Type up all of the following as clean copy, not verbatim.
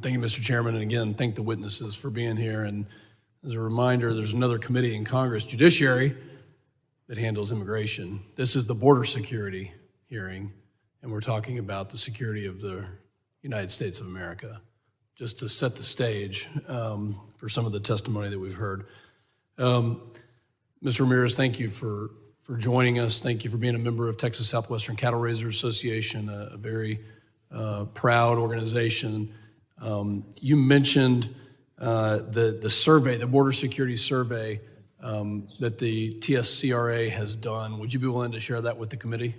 Thank you, Mr. Chairman, and again, thank the witnesses for being here. And as a reminder, there's another committee in Congress, Judiciary, that handles immigration. This is the border security hearing, and we're talking about the security of the United States of America, just to set the stage for some of the testimony that we've heard. Mr. Ramirez, thank you for joining us. Thank you for being a member of Texas Southwestern Cattle Raisers Association, a very proud organization. You mentioned the survey, the border security survey that the TSCRA has done. Would you be willing to share that with the committee?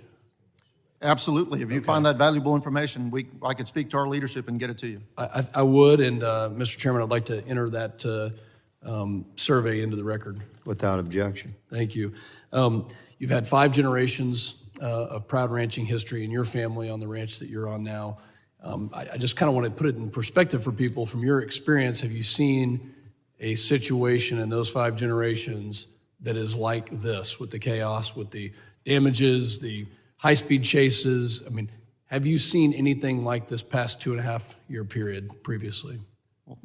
Absolutely. If you find that valuable information, I could speak to our leadership and get it to you. I would, and Mr. Chairman, I'd like to enter that survey into the record. Without objection. Thank you. You've had 5 generations of proud ranching history in your family on the ranch that you're on now. I just kind of want to put it in perspective for people. From your experience, have you seen a situation in those 5 generations that is like this, with the chaos, with the damages, the high-speed chases? I mean, have you seen anything like this past 2.5-year period previously? Well,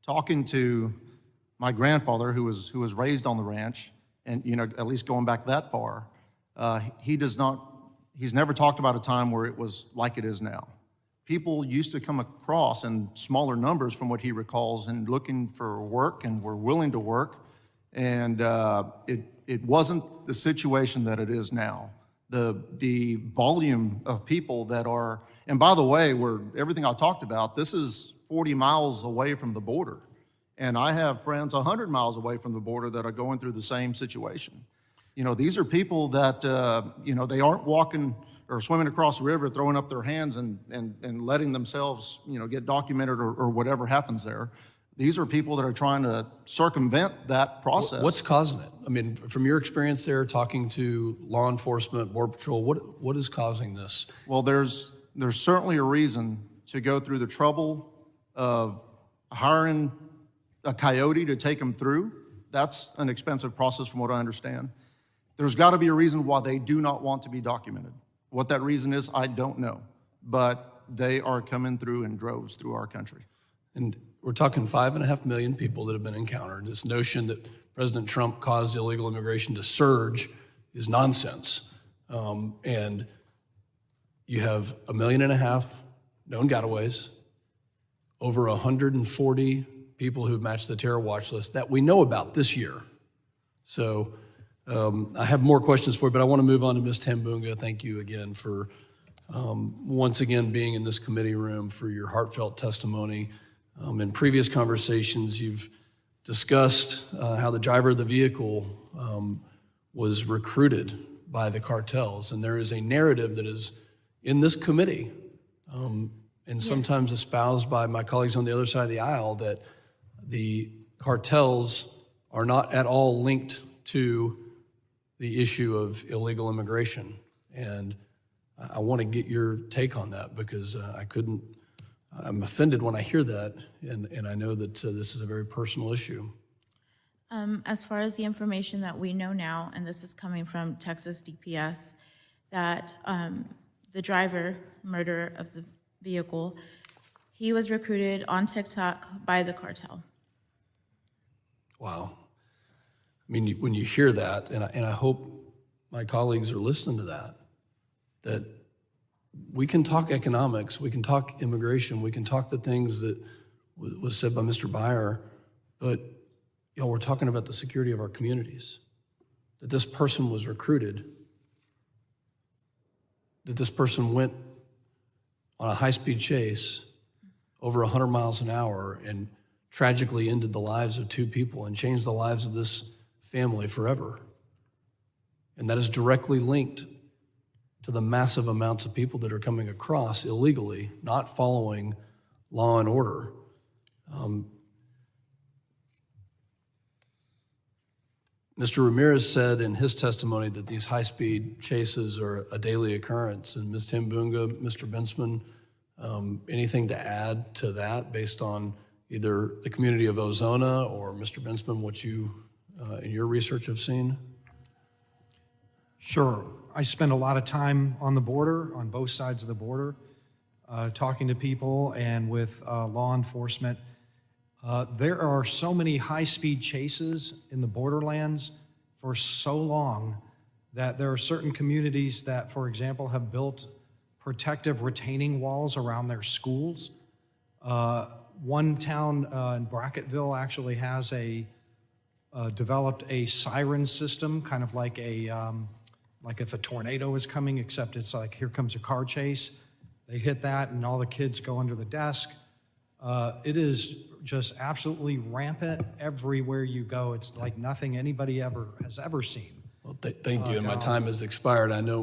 talking to my grandfather, who was raised on the ranch, and at least going back that far, he's never talked about a time where it was like it is now. People used to come across in smaller numbers from what he recalls and looking for work and were willing to work, and it wasn't the situation that it is now. The volume of people that are, and by the way, everything I talked about, this is 40 miles away from the border. And I have friends 100 miles away from the border that are going through the same situation. These are people that, they aren't walking or swimming across the river, throwing up their hands and letting themselves, get documented or whatever happens there. These are people that are trying to circumvent that process. What's causing it? I mean, from your experience there, talking to law enforcement, Border Patrol, what is causing this? Well, there's certainly a reason to go through the trouble of hiring a coyote to take them through. That's an expensive process from what I understand. There's got to be a reason why they do not want to be documented. What that reason is, I don't know, but they are coming through in droves through our country. And we're talking 5.5 million people that have been encountered. This notion that President Trump caused illegal immigration to surge is nonsense. And you have 1.5 million known gotaways, over 140 people who've matched the terror watch list that we know about this year. So I have more questions for you, but I want to move on to Ms. Tambunga. Thank you again for once again being in this committee room, for your heartfelt testimony. In previous conversations, you've discussed how the driver of the vehicle was recruited by the cartels, and there is a narrative that is in this committee and sometimes espoused by my colleagues on the other side of the aisle that the cartels are not at all linked to the issue of illegal immigration. And I want to get your take on that, because I'm offended when I hear that, and I know that this is a very personal issue. As far as the information that we know now, and this is coming from Texas DPS, that the murderer of the vehicle, he was recruited on TikTok by the cartel. Wow. I mean, when you hear that, and I hope my colleagues are listening to that we can talk economics, we can talk immigration, we can talk the things that was said by Mr. Beyer, but we're talking about the security of our communities, that this person was recruited, that this person went on a high-speed chase over 100 miles an hour and tragically ended the lives of 2 people and changed the lives of this family forever. And that is directly linked to the massive amounts of people that are coming across illegally, not following law and order. Mr. Ramirez said in his testimony that these high-speed chases are a daily occurrence. And Ms. Tambunga, Mr. Bensman, anything to add to that based on either the community of Ozona or Mr. Bensman, what you in your research have seen? Sure. I spend a lot of time on the border, on both sides of the border. talking to people and with law enforcement. There are so many high-speed chases in the borderlands for so long that there are certain communities that, for example, have built protective retaining walls around their schools. One town in Bracketville actually has developed a siren system, kind of like like if a tornado is coming, except it's like, here comes a car chase. They hit that and all the kids go under the desk. It is just absolutely rampant everywhere you go. It's like nothing anybody has ever seen. Well, thank you, and my time has expired. I know